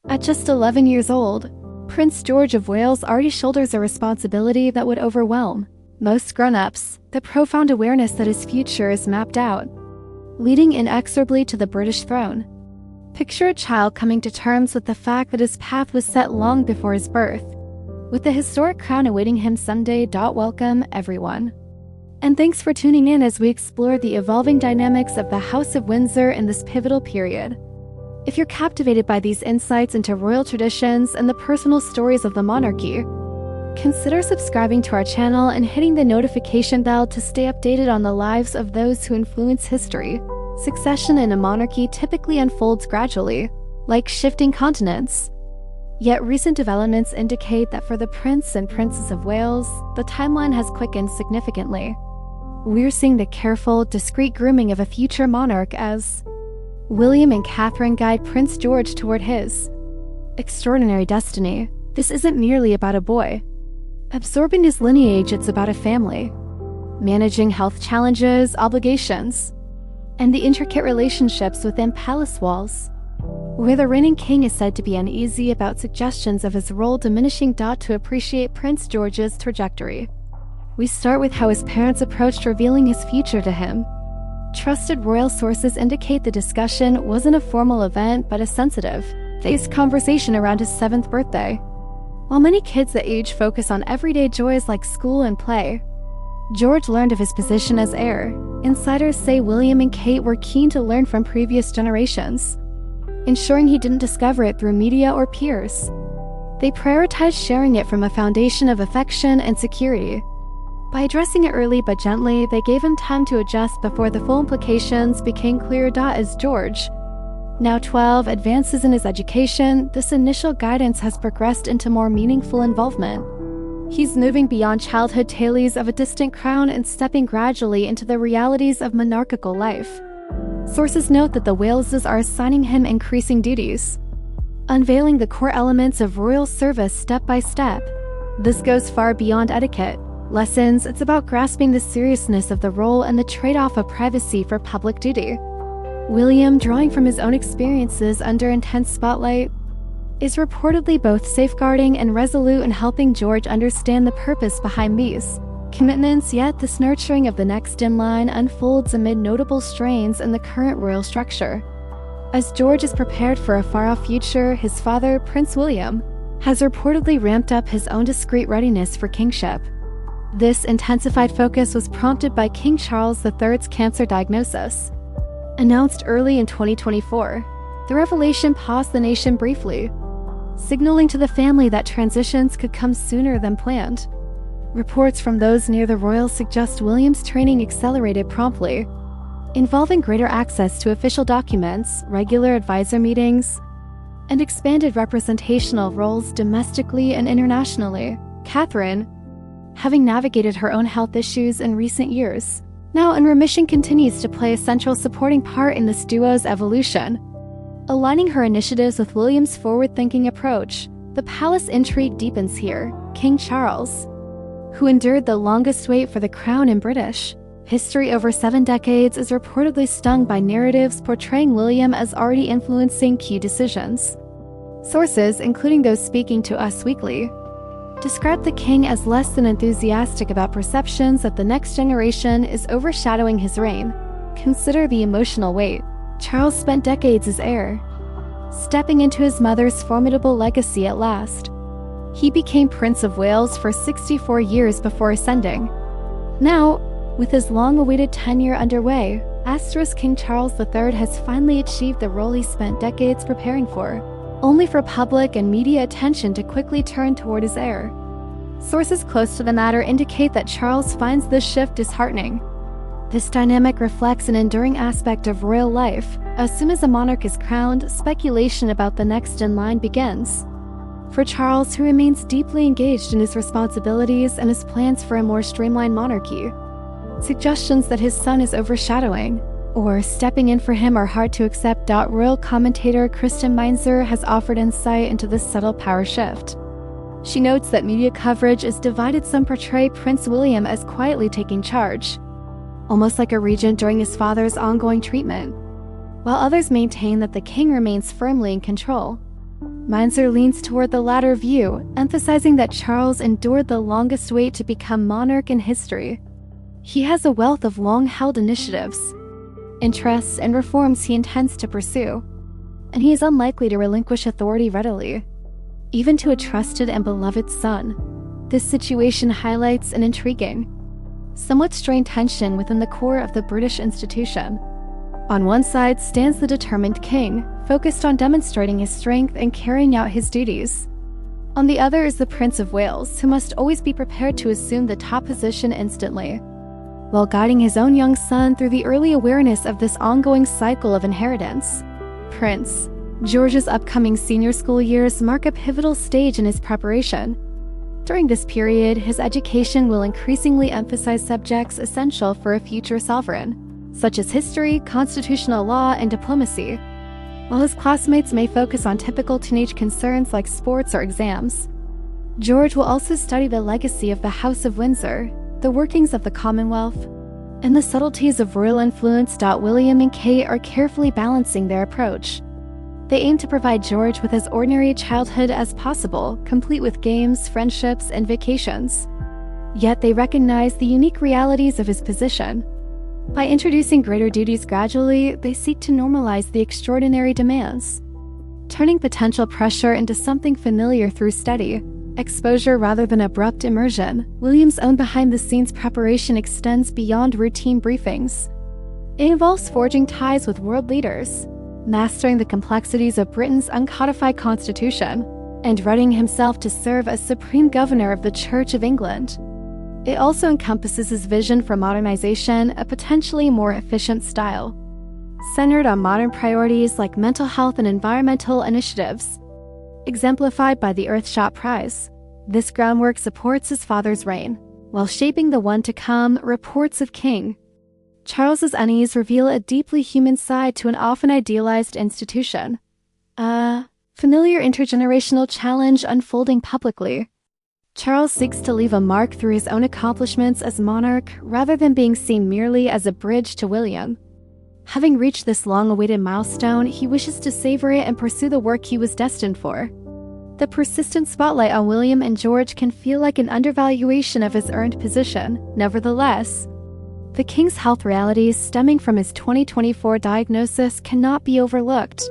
At just 11 years old, Prince George of Wales already shoulders a responsibility that would overwhelm most grown-ups, the profound awareness that his future is mapped out, leading inexorably to the British throne. Picture a child coming to terms with the fact that his path was set long before his birth, with the historic crown awaiting him someday. Welcome, everyone. And thanks for tuning in as we explore the evolving dynamics of the House of Windsor in this pivotal period. If you're captivated by these insights into royal traditions and the personal stories of the monarchy, consider subscribing to our channel and hitting the notification bell to stay updated on the lives of those who influence history. Succession in a monarchy typically unfolds gradually, like shifting continents. Yet recent developments indicate that for the Prince and Princess of Wales, the timeline has quickened significantly. We're seeing the careful, discreet grooming of a future monarch as William and Catherine guide Prince George toward his extraordinary destiny. This isn't merely about a boy absorbing his lineage, it's about a family managing health challenges, obligations, and the intricate relationships within palace walls, where the reigning king is said to be uneasy about suggestions of his role diminishing. To appreciate Prince George's trajectory, we start with how his parents approached revealing his future to him. Trusted royal sources indicate the discussion wasn't a formal event but a sensitive, phased conversation around his 7th birthday. While many kids that age focus on everyday joys like school and play, George learned of his position as heir. Insiders say William and Kate were keen to learn from previous generations, ensuring he didn't discover it through media or peers. They prioritized sharing it from a foundation of affection and security. By addressing it early but gently, they gave him time to adjust before the full implications became clear. As George, now 12, advances in his education, this initial guidance has progressed into more meaningful involvement. He's moving beyond childhood tales of a distant crown and stepping gradually into the realities of monarchical life. Sources note that the Waleses are assigning him increasing duties, unveiling the core elements of royal service step by step. This goes far beyond etiquette lessons. It's about grasping the seriousness of the role and the trade-off of privacy for public duty. William, drawing from his own experiences under intense spotlight, is reportedly both safeguarding and resolute in helping George understand the purpose behind these commitments. Yet this nurturing of the next in line unfolds amid notable strains in the current royal structure. As George is prepared for a far-off future, his father, Prince William, has reportedly ramped up his own discreet readiness for kingship. This intensified focus was prompted by King Charles III's cancer diagnosis, announced early in 2024. The revelation paused the nation briefly, signaling to the family that transitions could come sooner than planned. Reports from those near the royals suggest William's training accelerated promptly, involving greater access to official documents, regular advisor meetings, and expanded representational roles domestically and internationally. Catherine, having navigated her own health issues in recent years, now in remission, continues to play a central supporting part in this duo's evolution. Aligning her initiatives with William's forward-thinking approach, the palace intrigue deepens here. King Charles, who endured the longest wait for the crown in British history over 7 decades, is reportedly stung by narratives portraying William as already influencing key decisions. Sources, including those speaking to Us Weekly, described the king as less than enthusiastic about perceptions that the next generation is overshadowing his reign. Consider the emotional weight. Charles spent decades as heir, stepping into his mother's formidable legacy at last. He became Prince of Wales for 64 years before ascending. Now, with his long-awaited tenure underway, King Charles III has finally achieved the role he spent decades preparing for, only for public and media attention to quickly turn toward his heir. Sources close to the matter indicate that Charles finds this shift disheartening. This dynamic reflects an enduring aspect of royal life. As soon as a monarch is crowned, speculation about the next in line begins. For Charles, who remains deeply engaged in his responsibilities and his plans for a more streamlined monarchy, suggestions that his son is overshadowing or stepping in for him are hard to accept. Royal commentator Kristen Meinzer has offered insight into this subtle power shift. She notes that media coverage is divided. Some portray Prince William as quietly taking charge, almost like a regent during his father's ongoing treatment, while others maintain that the king remains firmly in control. Mainzer leans toward the latter view, emphasizing that Charles endured the longest wait to become monarch in history. He has a wealth of long-held initiatives, interests, and reforms he intends to pursue, and he is unlikely to relinquish authority readily, even to a trusted and beloved son. This situation highlights an intriguing, somewhat strained tension within the core of the British institution. On one side stands the determined king, focused on demonstrating his strength and carrying out his duties. On the other is the Prince of Wales, who must always be prepared to assume the top position instantly, while guiding his own young son through the early awareness of this ongoing cycle of inheritance. Prince George's upcoming senior school years mark a pivotal stage in his preparation. During this period, his education will increasingly emphasize subjects essential for a future sovereign, such as history, constitutional law, and diplomacy, while his classmates may focus on typical teenage concerns like sports or exams. George will also study the legacy of the House of Windsor, the workings of the Commonwealth, and the subtleties of royal influence. William and Kate are carefully balancing their approach. They aim to provide George with as ordinary a childhood as possible, complete with games, friendships, and vacations. Yet they recognize the unique realities of his position. By introducing greater duties gradually, they seek to normalize the extraordinary demands, turning potential pressure into something familiar through steady exposure rather than abrupt immersion. William's own behind-the-scenes preparation extends beyond routine briefings. It involves forging ties with world leaders, mastering the complexities of Britain's uncodified constitution, and readying himself to serve as Supreme Governor of the Church of England. It also encompasses his vision for modernization, a potentially more efficient style, centered on modern priorities like mental health and environmental initiatives, exemplified by the Earthshot Prize. This groundwork supports his father's reign, while shaping the one to come. Reports of King Charles's unease reveal a deeply human side to an often idealized institution, a familiar intergenerational challenge unfolding publicly. Charles seeks to leave a mark through his own accomplishments as monarch, rather than being seen merely as a bridge to William. Having reached this long-awaited milestone, he wishes to savor it and pursue the work he was destined for. The persistent spotlight on William and George can feel like an undervaluation of his earned position. Nevertheless, the king's health realities stemming from his 2024 diagnosis cannot be overlooked.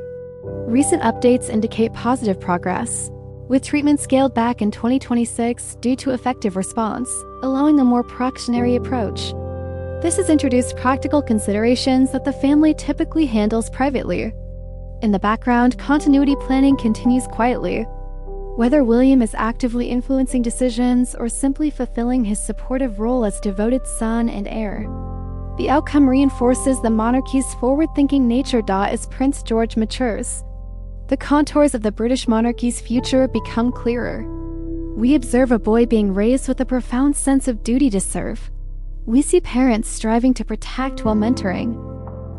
Recent updates indicate positive progress, with treatment scaled back in 2026 due to effective response, allowing a more precautionary approach. This has introduced practical considerations that the family typically handles privately. In the background, continuity planning continues quietly. Whether William is actively influencing decisions or simply fulfilling his supportive role as devoted son and heir, the outcome reinforces the monarchy's forward-thinking nature. As Prince George matures, the contours of the British monarchy's future become clearer. We observe a boy being raised with a profound sense of duty to serve. We see parents striving to protect while mentoring,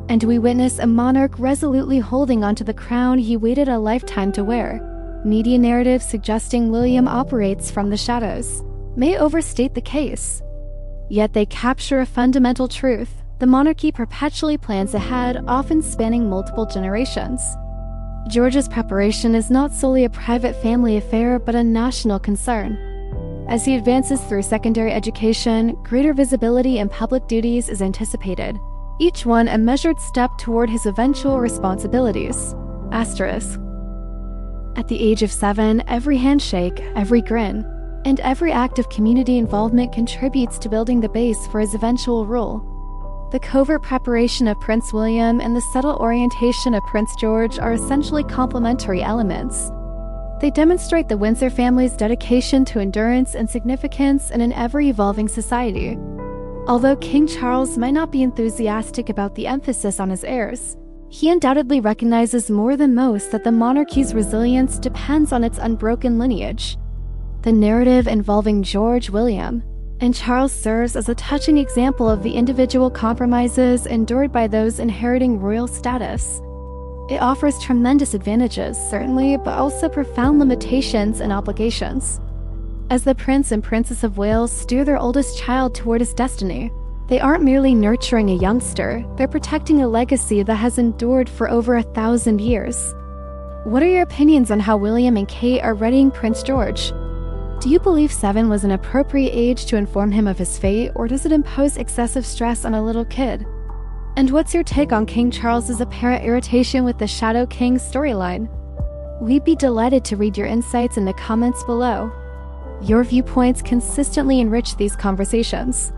and we witness a monarch resolutely holding onto the crown he waited a lifetime to wear. Media narratives suggesting William operates from the shadows may overstate the case, yet they capture a fundamental truth: the monarchy perpetually plans ahead, often spanning multiple generations. George's preparation is not solely a private family affair but a national concern. As he advances through secondary education, greater visibility and public duties is anticipated, each one a measured step toward his eventual responsibilities. Asterisk. At the age of 7, every handshake, every grin, and every act of community involvement contributes to building the base for his eventual rule. The covert preparation of Prince William and the subtle orientation of Prince George are essentially complementary elements. They demonstrate the Windsor family's dedication to endurance and significance in an ever-evolving society. Although King Charles might not be enthusiastic about the emphasis on his heirs, he undoubtedly recognizes more than most that the monarchy's resilience depends on its unbroken lineage. The narrative involving George, William, and Charles serves as a touching example of the individual compromises endured by those inheriting royal status. It offers tremendous advantages, certainly, but also profound limitations and obligations. As the Prince and Princess of Wales steer their oldest child toward his destiny, they aren't merely nurturing a youngster, they're protecting a legacy that has endured for over 1,000 years. What are your opinions on how William and Kate are readying Prince George? Do you believe 7 was an appropriate age to inform him of his fate, or does it impose excessive stress on a little kid? And what's your take on King Charles's apparent irritation with the Shadow King storyline? We'd be delighted to read your insights in the comments below. Your viewpoints consistently enrich these conversations.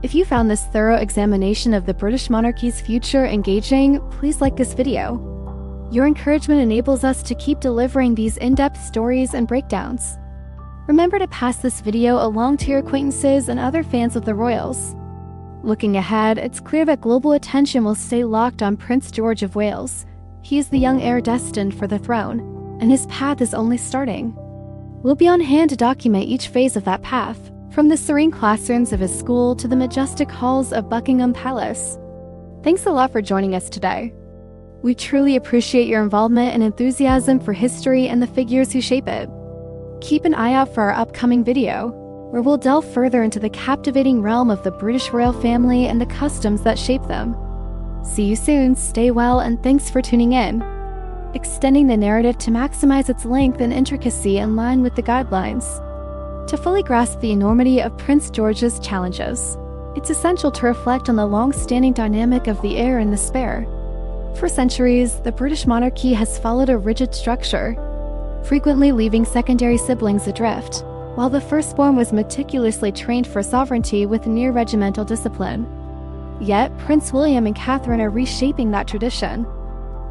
If you found this thorough examination of the British monarchy's future engaging, please like this video. Your encouragement enables us to keep delivering these in-depth stories and breakdowns. Remember to pass this video along to your acquaintances and other fans of the royals. Looking ahead, it's clear that global attention will stay locked on Prince George of Wales. He is the young heir destined for the throne, and his path is only starting. We'll be on hand to document each phase of that path, from the serene classrooms of his school to the majestic halls of Buckingham Palace. Thanks a lot for joining us today. We truly appreciate your involvement and enthusiasm for history and the figures who shape it. Keep an eye out for our upcoming video, where we'll delve further into the captivating realm of the British royal family and the customs that shape them. See you soon, stay well, and thanks for tuning in. Extending the narrative to maximize its length and intricacy in line with the guidelines. To fully grasp the enormity of Prince George's challenges, it's essential to reflect on the long-standing dynamic of the heir and the spare. For centuries, the British monarchy has followed a rigid structure, frequently leaving secondary siblings adrift, while the firstborn was meticulously trained for sovereignty with near-regimental discipline. Yet, Prince William and Catherine are reshaping that tradition.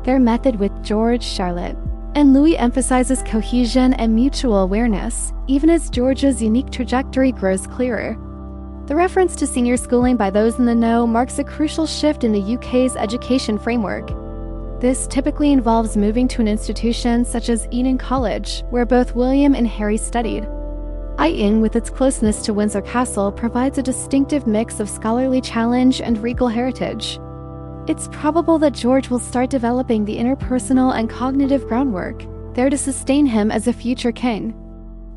Their method with George, Charlotte, and Louis emphasizes cohesion and mutual awareness, even as George's unique trajectory grows clearer. The reference to senior schooling by those in the know marks a crucial shift in the UK's education framework. This typically involves moving to an institution such as Eton College, where both William and Harry studied. Eton, with its closeness to Windsor Castle, provides a distinctive mix of scholarly challenge and regal heritage. It's probable that George will start developing the interpersonal and cognitive groundwork there to sustain him as a future king.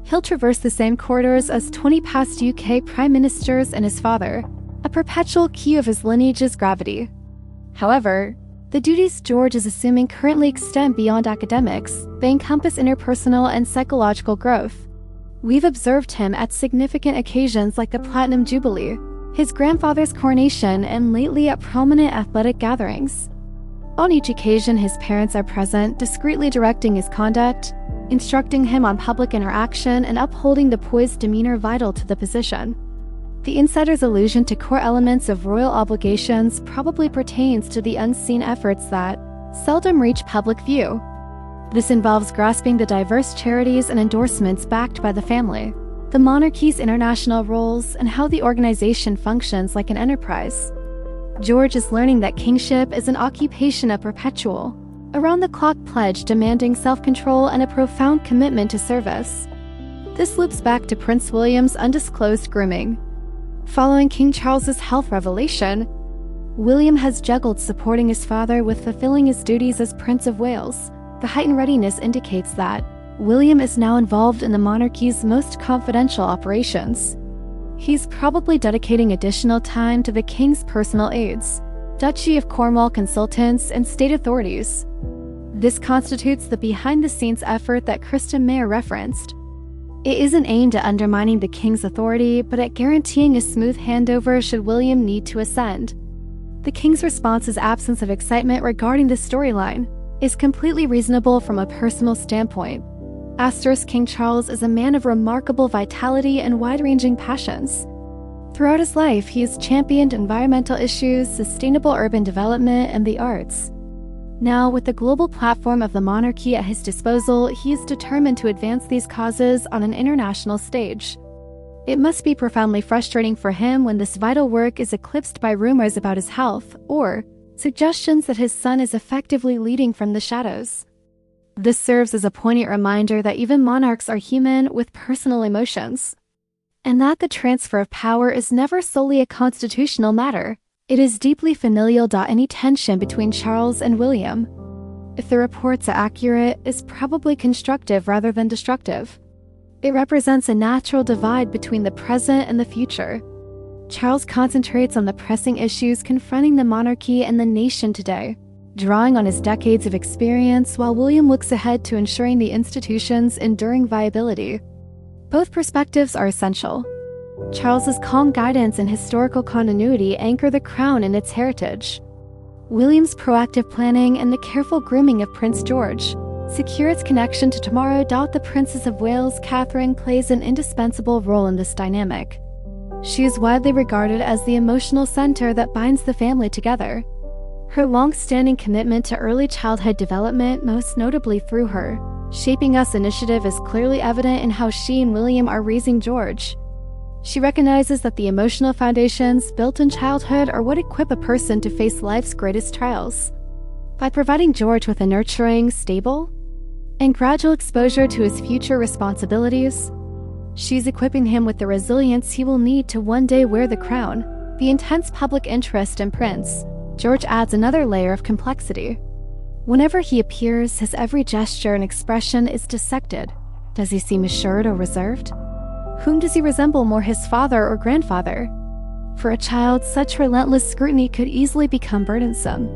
He'll traverse the same corridors as 20 past UK prime ministers and his father, a perpetual key of his lineage's gravity. However, the duties George is assuming currently extend beyond academics. They encompass interpersonal and psychological growth. We've observed him at significant occasions like the Platinum Jubilee, his grandfather's coronation, and lately at prominent athletic gatherings. On each occasion, his parents are present, discreetly directing his conduct, instructing him on public interaction, and upholding the poised demeanor vital to the position. The insider's allusion to core elements of royal obligations probably pertains to the unseen efforts that seldom reach public view. This involves grasping the diverse charities and endorsements backed by the family, the monarchy's international roles, and how the organization functions like an enterprise. George is learning that kingship is an occupation of perpetual, around-the-clock pledge demanding self-control and a profound commitment to service. This loops back to Prince William's undisclosed grooming. Following King Charles's health revelation, William has juggled supporting his father with fulfilling his duties as Prince of Wales. The heightened readiness indicates that William is now involved in the monarchy's most confidential operations. He's probably dedicating additional time to the king's personal aides, Duchy of Cornwall consultants, and state authorities. This constitutes the behind-the-scenes effort that Kristen Mayer referenced. It isn't aimed at undermining the king's authority, but at guaranteeing a smooth handover should William need to ascend. The king's response's absence of excitement regarding the storyline is completely reasonable from a personal standpoint. King Charles is a man of remarkable vitality and wide-ranging passions. Throughout his life, he has championed environmental issues, sustainable urban development, and the arts. Now, with the global platform of the monarchy at his disposal, he is determined to advance these causes on an international stage. It must be profoundly frustrating for him when this vital work is eclipsed by rumors about his health or suggestions that his son is effectively leading from the shadows. This serves as a poignant reminder that even monarchs are human with personal emotions, and that the transfer of power is never solely a constitutional matter. It is deeply familial. Any tension between Charles and William, if the reports are accurate, is probably constructive rather than destructive. It represents a natural divide between the present and the future. Charles concentrates on the pressing issues confronting the monarchy and the nation today, drawing on his decades of experience while William looks ahead to ensuring the institution's enduring viability. Both perspectives are essential. Charles's calm guidance and historical continuity anchor the crown in its heritage. William's proactive planning and the careful grooming of Prince George secure its connection to tomorrow. The Princess of Wales, Catherine, plays an indispensable role in this dynamic. She is widely regarded as the emotional center that binds the family together. Her long-standing commitment to early childhood development, most notably through her Shaping Us initiative, is clearly evident in how she and William are raising George. She recognizes that the emotional foundations built in childhood are what equip a person to face life's greatest trials. By providing George with a nurturing, stable, and gradual exposure to his future responsibilities, she's equipping him with the resilience he will need to one day wear the crown. The intense public interest in Prince George adds another layer of complexity. Whenever he appears, his every gesture and expression is dissected. Does he seem assured or reserved? Whom does he resemble more, his father or grandfather? For a child, such relentless scrutiny could easily become burdensome.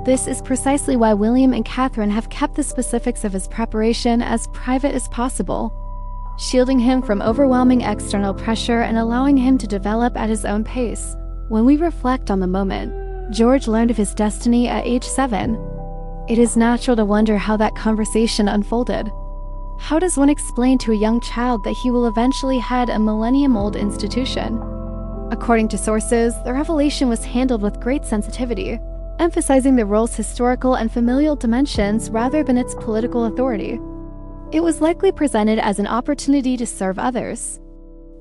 This is precisely why William and Catherine have kept the specifics of his preparation as private as possible, shielding him from overwhelming external pressure and allowing him to develop at his own pace. When we reflect on the moment George learned of his destiny at age 7, it is natural to wonder how that conversation unfolded. How does one explain to a young child that he will eventually head a millennium-old institution? According to sources, the revelation was handled with great sensitivity, emphasizing the role's historical and familial dimensions rather than its political authority. It was likely presented as an opportunity to serve others,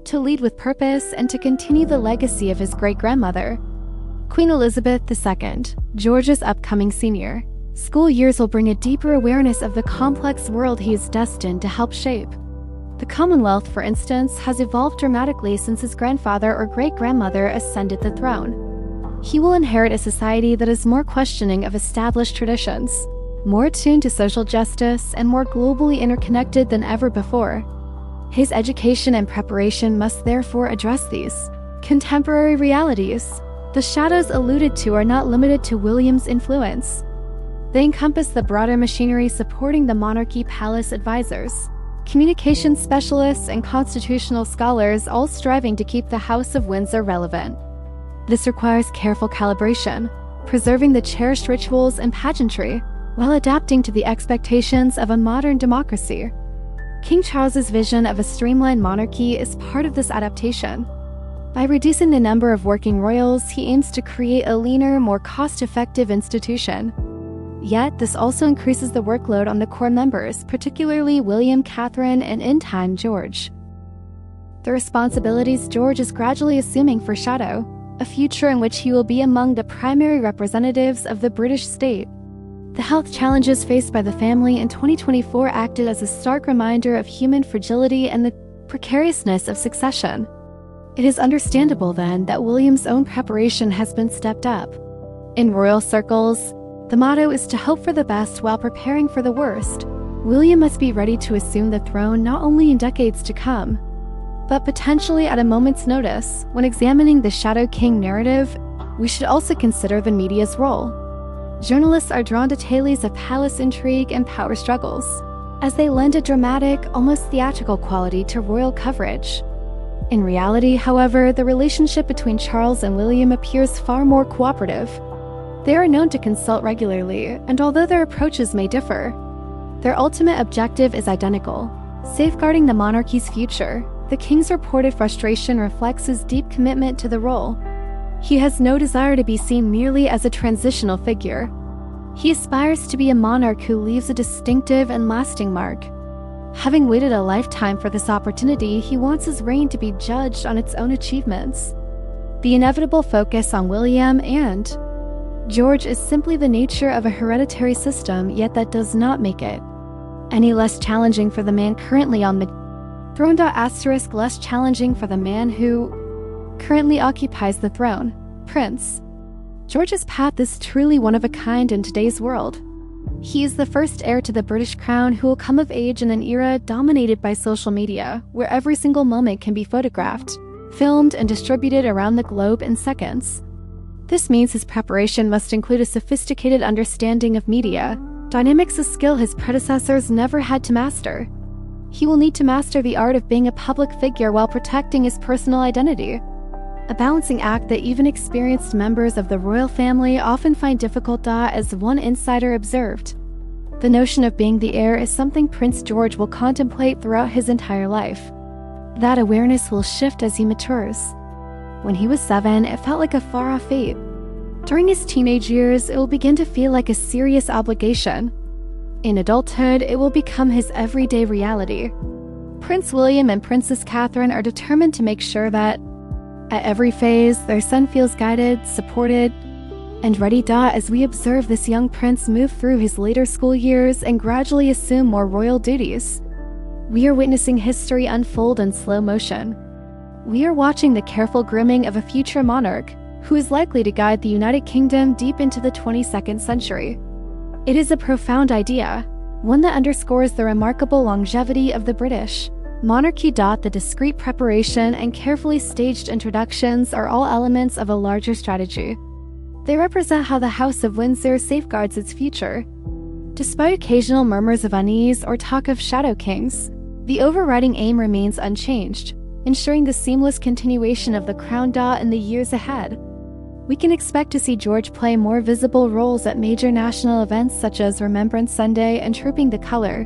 to lead with purpose, and to continue the legacy of his great-grandmother, Queen Elizabeth II. George's upcoming senior school years will bring a deeper awareness of the complex world he is destined to help shape. The Commonwealth, for instance, has evolved dramatically since his grandfather or great-grandmother ascended the throne. He will inherit a society that is more questioning of established traditions, more attuned to social justice, and more globally interconnected than ever before. His education and preparation must therefore address these contemporary realities. The shadows alluded to are not limited to William's influence. They encompass the broader machinery supporting the monarchy: palace advisors, communications specialists, and constitutional scholars, all striving to keep the House of Windsor relevant. This requires careful calibration, preserving the cherished rituals and pageantry, while adapting to the expectations of a modern democracy. King Charles's vision of a streamlined monarchy is part of this adaptation. By reducing the number of working royals, he aims to create a leaner, more cost-effective institution. Yet, this also increases the workload on the core members, particularly William, Catherine, and in time, George. The responsibilities George is gradually assuming foreshadow a future in which he will be among the primary representatives of the British state. The health challenges faced by the family in 2024 acted as a stark reminder of human fragility and the precariousness of succession. It is understandable, then, that William's own preparation has been stepped up. In royal circles, the motto is to hope for the best while preparing for the worst. William must be ready to assume the throne not only in decades to come, but potentially at a moment's notice. When examining the Shadow King narrative, we should also consider the media's role. Journalists are drawn to tales of palace intrigue and power struggles, as they lend a dramatic, almost theatrical quality to royal coverage. In reality, however, the relationship between Charles and William appears far more cooperative. They are known to consult regularly, and although their approaches may differ, their ultimate objective is identical: safeguarding the monarchy's future. The king's reported frustration reflects his deep commitment to the role. He has no desire to be seen merely as a transitional figure. He aspires to be a monarch who leaves a distinctive and lasting mark. Having waited a lifetime for this opportunity, he wants his reign to be judged on its own achievements. The inevitable focus on William and George is simply the nature of a hereditary system, yet that does not make it any less challenging for the man currently on the throne. Less challenging for the man who currently occupies the throne. Prince George's path is truly one of a kind in today's world. He is the first heir to the British crown who will come of age in an era dominated by social media, where every single moment can be photographed, filmed, and distributed around the globe in seconds. This means his preparation must include a sophisticated understanding of media, dynamics, a skill his predecessors never had to master. He will need to master the art of being a public figure while protecting his personal identity, a balancing act that even experienced members of the royal family often find difficult, as one insider observed. The notion of being the heir is something Prince George will contemplate throughout his entire life. That awareness will shift as he matures. When he was 7, it felt like a far-off fate. During his teenage years, it will begin to feel like a serious obligation. In adulthood, it will become his everyday reality. Prince William and Princess Catherine are determined to make sure that, at every phase, their son feels guided, supported, and ready. As we observe this young prince move through his later school years and gradually assume more royal duties, we are witnessing history unfold in slow motion. We are watching the careful grooming of a future monarch who is likely to guide the United Kingdom deep into the 22nd century. It is a profound idea, one that underscores the remarkable longevity of the British monarchy. The discreet preparation and carefully staged introductions are all elements of a larger strategy. They represent how the House of Windsor safeguards its future. Despite occasional murmurs of unease or talk of shadow kings, the overriding aim remains unchanged, ensuring the seamless continuation of the crown in the years ahead. We can expect to see George play more visible roles at major national events such as Remembrance Sunday and Trooping the Colour,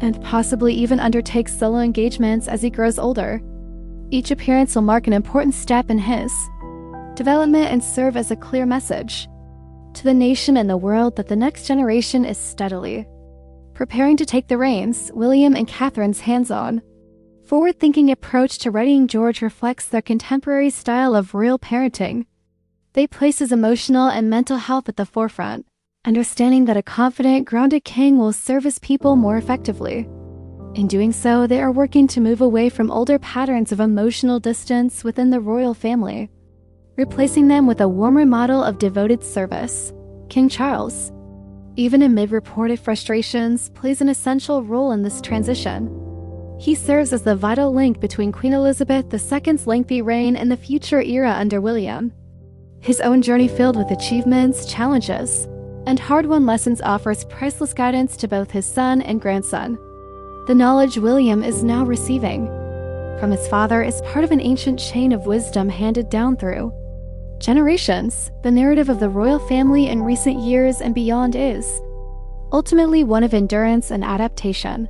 and possibly even undertake solo engagements as he grows older. Each appearance will mark an important step in his development and serve as a clear message to the nation and the world that the next generation is steadily preparing to take the reins. William and Catherine's hands-on, forward-thinking approach to readying George reflects their contemporary style of royal parenting. They place his emotional and mental health at the forefront, understanding that a confident, grounded king will serve his people more effectively. In doing so, they are working to move away from older patterns of emotional distance within the royal family, replacing them with a warmer model of devoted service. King Charles, even amid reported frustrations, plays an essential role in this transition. He serves as the vital link between Queen Elizabeth II's lengthy reign and the future era under William. His own journey filled with achievements, challenges, and hard-won lessons offers priceless guidance to both his son and grandson. The knowledge William is now receiving from his father is part of an ancient chain of wisdom handed down through generations. The narrative of the royal family in recent years and beyond is ultimately one of endurance and adaptation.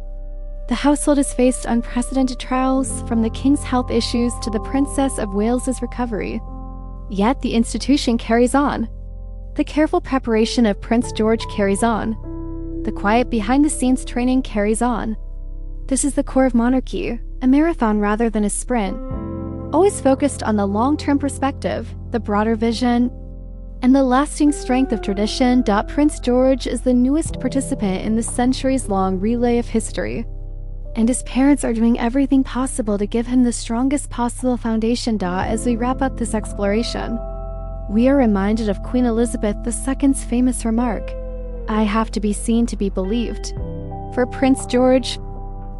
The household has faced unprecedented trials, from the king's health issues to the Princess of Wales's recovery. Yet the institution carries on. The careful preparation of Prince George carries on. The quiet behind-the-scenes training carries on. This is the core of monarchy, a marathon rather than a sprint, always focused on the long-term perspective, the broader vision, and the lasting strength of tradition. Prince George is the newest participant in this centuries-long relay of history, and his parents are doing everything possible to give him the strongest possible foundation. As we wrap up this exploration, we are reminded of Queen Elizabeth II's famous remark, "I have to be seen to be believed." For Prince George,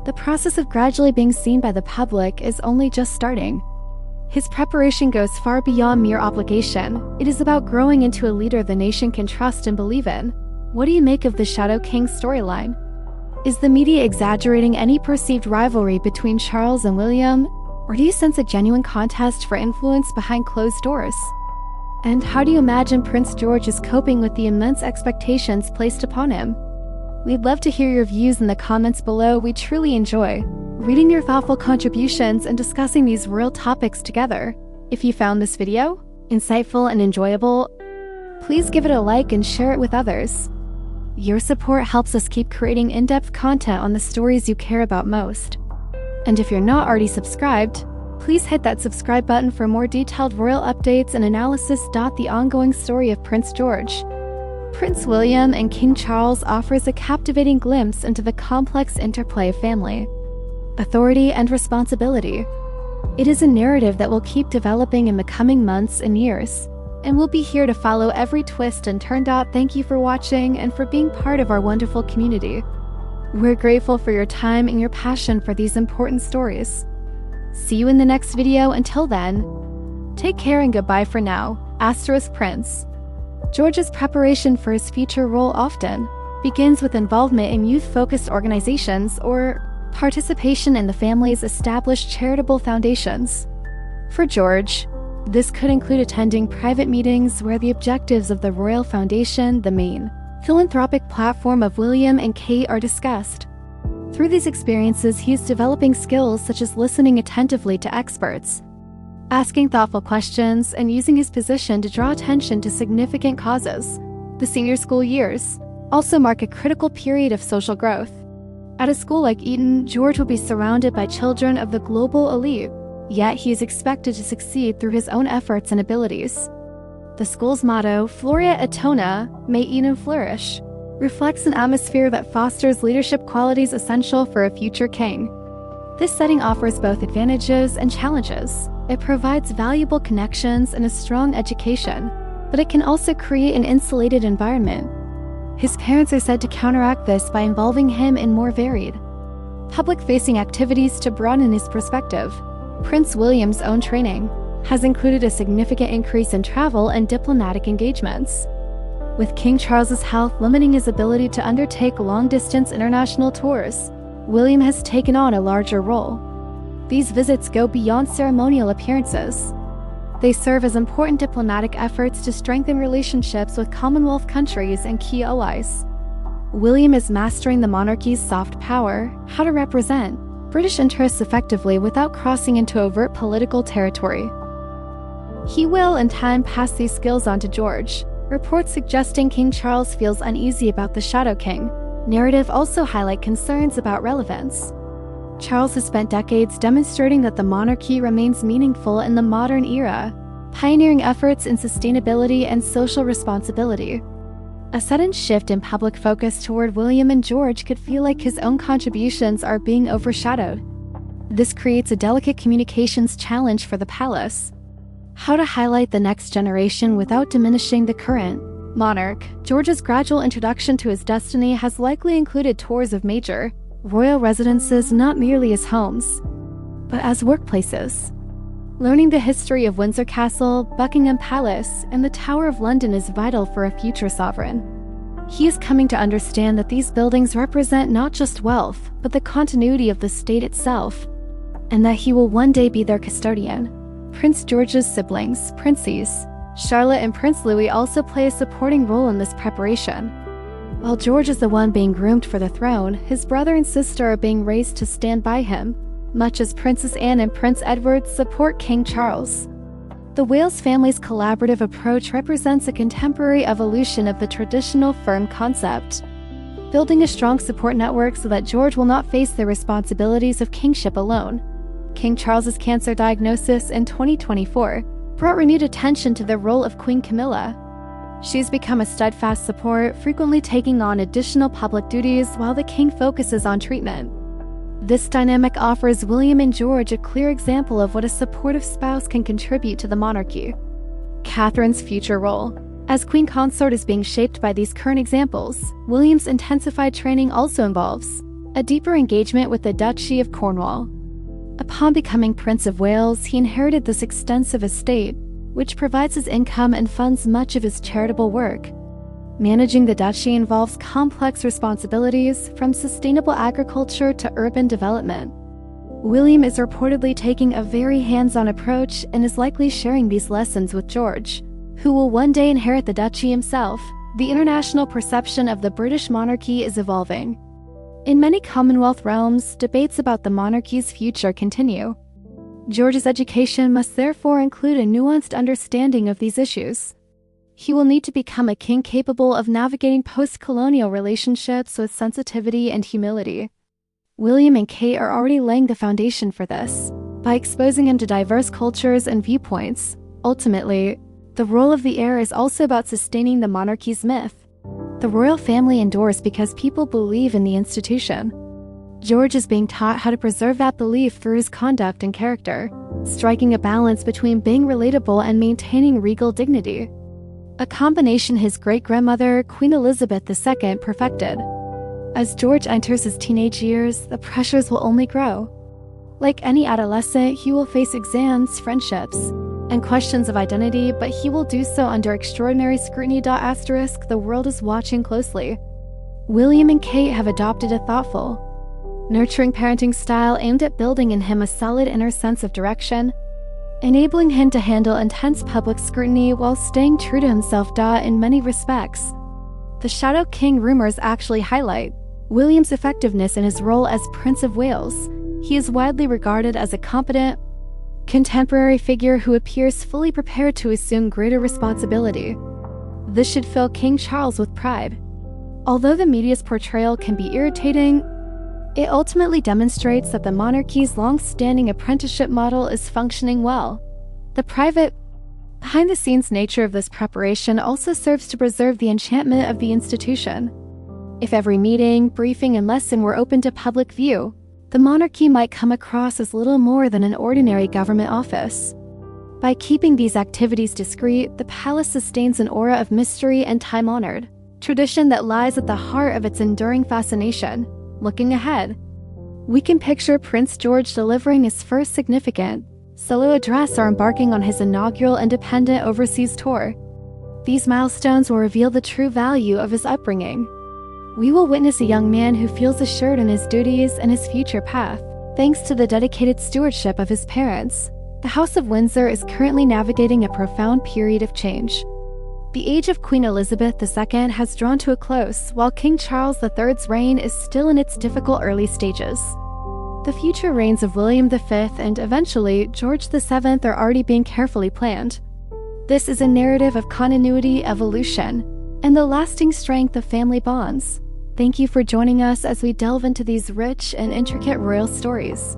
the process of gradually being seen by the public is only just starting. His preparation goes far beyond mere obligation. It is about growing into a leader the nation can trust and believe in. What do you make of the Shadow King storyline? Is the media exaggerating any perceived rivalry between Charles and William, or do you sense a genuine contest for influence behind closed doors? And how do you imagine Prince George is coping with the immense expectations placed upon him? We'd love to hear your views in the comments below. We truly enjoy reading your thoughtful contributions and discussing these royal topics together. If you found this video insightful and enjoyable, please give it a like and share it with others. Your support helps us keep creating in-depth content on the stories you care about most. And if you're not already subscribed, please hit that subscribe button for more detailed royal updates and analysis. The ongoing story of Prince George, Prince William, and King Charles offers a captivating glimpse into the complex interplay of family, authority, and responsibility. It is a narrative that will keep developing in the coming months and years, and we'll be here to follow every twist and turn. Thank you for watching and for being part of our wonderful community. We're grateful for your time and your passion for these important stories. See you in the next video. Until then, take care and goodbye for now. Prince. George's preparation for his future role often begins with involvement in youth-focused organizations or participation in the family's established charitable foundations. For George, this could include attending private meetings where the objectives of the Royal Foundation, the main philanthropic platform of William and Kate, are discussed. Through these experiences, he is developing skills such as listening attentively to experts, asking thoughtful questions, and using his position to draw attention to significant causes. The senior school years also mark a critical period of social growth. At a school like Eton, George will be surrounded by children of the global elite, yet he is expected to succeed through his own efforts and abilities. The school's motto, Floria et Tona, May Eton Flourish, reflects an atmosphere that fosters leadership qualities essential for a future king. This setting offers both advantages and challenges. It provides valuable connections and a strong education, but it can also create an insulated environment. His parents are said to counteract this by involving him in more varied, public-facing activities to broaden his perspective. Prince William's own training has included a significant increase in travel and diplomatic engagements, with King Charles's health limiting his ability to undertake long-distance international tours. William has taken on a larger role. These visits go beyond ceremonial appearances. They serve as important diplomatic efforts to strengthen relationships with Commonwealth countries and key allies. William is mastering the monarchy's soft power, how to represent British interests effectively without crossing into overt political territory. He will, in time, pass these skills on to George. Reports suggesting King Charles feels uneasy about the Shadow King narrative also highlight concerns about relevance. Charles has spent decades demonstrating that the monarchy remains meaningful in the modern era, pioneering efforts in sustainability and social responsibility. A sudden shift in public focus toward William and George could feel like his own contributions are being overshadowed. This creates a delicate communications challenge for the palace. How to highlight the next generation without diminishing the current monarch. George's gradual introduction to his destiny has likely included tours of major royal residences not merely as homes, but as workplaces. Learning the history of Windsor Castle, Buckingham Palace, and the Tower of London is vital for a future sovereign. He is coming to understand that these buildings represent not just wealth, but the continuity of the state itself, and that he will one day be their custodian. Prince George's siblings, Princes Charlotte and Prince Louis, also play a supporting role in this preparation. While George is the one being groomed for the throne, his brother and sister are being raised to stand by him, much as Princess Anne and Prince Edward support King Charles. The Wales family's collaborative approach represents a contemporary evolution of the traditional firm concept, building a strong support network so that George will not face the responsibilities of kingship alone. King Charles's cancer diagnosis in 2024 brought renewed attention to the role of Queen Camilla. She's become a steadfast support, frequently taking on additional public duties while the king focuses on treatment. This dynamic offers William and George a clear example of what a supportive spouse can contribute to the monarchy. Catherine's future role. As queen consort is being shaped by these current examples, William's intensified training also involves a deeper engagement with the Duchy of Cornwall. Upon becoming Prince of Wales, he inherited this extensive estate, which provides his income and funds much of his charitable work. Managing the duchy involves complex responsibilities, from sustainable agriculture to urban development. William is reportedly taking a very hands-on approach and is likely sharing these lessons with George, who will one day inherit the duchy himself. The international perception of the British monarchy is evolving. In many Commonwealth realms, debates about the monarchy's future continue. George's education must therefore include a nuanced understanding of these issues. He will need to become a king capable of navigating post-colonial relationships with sensitivity and humility. William and Kate are already laying the foundation for this, by exposing him to diverse cultures and viewpoints. Ultimately, the role of the heir is also about sustaining the monarchy's myth. The royal family endures because people believe in the institution. George is being taught how to preserve that belief through his conduct and character, striking a balance between being relatable and maintaining regal dignity. A combination his great-grandmother, Queen Elizabeth II, perfected. As George enters his teenage years, the pressures will only grow. Like any adolescent, he will face exams, friendships, and questions of identity, but he will do so under extraordinary scrutiny. The world is watching closely. William and Kate have adopted a thoughtful, nurturing parenting style aimed at building in him a solid inner sense of direction, enabling him to handle intense public scrutiny while staying true to himself. In many respects, the Shadow King rumors actually highlight William's effectiveness in his role as Prince of Wales. He is widely regarded as a competent, contemporary figure who appears fully prepared to assume greater responsibility. This should fill King Charles with pride. Although the media's portrayal can be irritating, it ultimately demonstrates that the monarchy's long-standing apprenticeship model is functioning well. The private, behind-the-scenes nature of this preparation also serves to preserve the enchantment of the institution. If every meeting, briefing, and lesson were open to public view, the monarchy might come across as little more than an ordinary government office. By keeping these activities discreet, the palace sustains an aura of mystery and time-honored tradition that lies at the heart of its enduring fascination. Looking ahead, we can picture Prince George delivering his first significant solo address or embarking on his inaugural independent overseas tour. These milestones will reveal the true value of his upbringing. We will witness a young man who feels assured in his duties and his future path, thanks to the dedicated stewardship of his parents. The House of Windsor is currently navigating a profound period of change. The age of Queen Elizabeth II has drawn to a close, while King Charles III's reign is still in its difficult early stages. The future reigns of William V and eventually George VII are already being carefully planned. This is a narrative of continuity, evolution, and the lasting strength of family bonds. Thank you for joining us as we delve into these rich and intricate royal stories.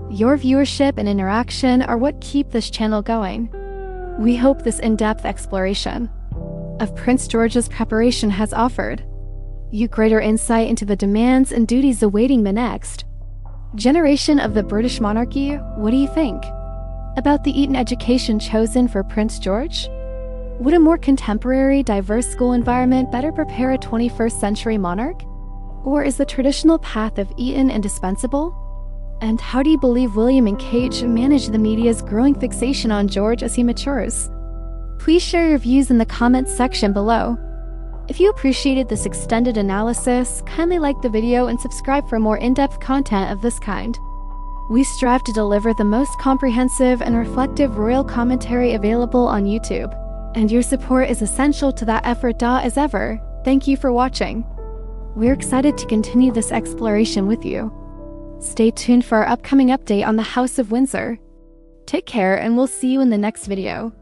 Your viewership and interaction are what keep this channel going. We hope this in-depth exploration of Prince George's preparation has offered you greater insight into the demands and duties awaiting the next generation of the British monarchy. What do you think about the Eton education chosen for Prince George? Would a more contemporary, diverse school environment better prepare a 21st century monarch? Or is the traditional path of Eton indispensable? And how do you believe William and Kate should manage the media's growing fixation on George as he matures? Please share your views in the comments section below. If you appreciated this extended analysis, kindly like the video and subscribe for more in-depth content of this kind. We strive to deliver the most comprehensive and reflective royal commentary available on YouTube, and your support is essential to that effort. As ever, thank you for watching. We're excited to continue this exploration with you. Stay tuned for our upcoming update on the House of Windsor. Take care, and we'll see you in the next video.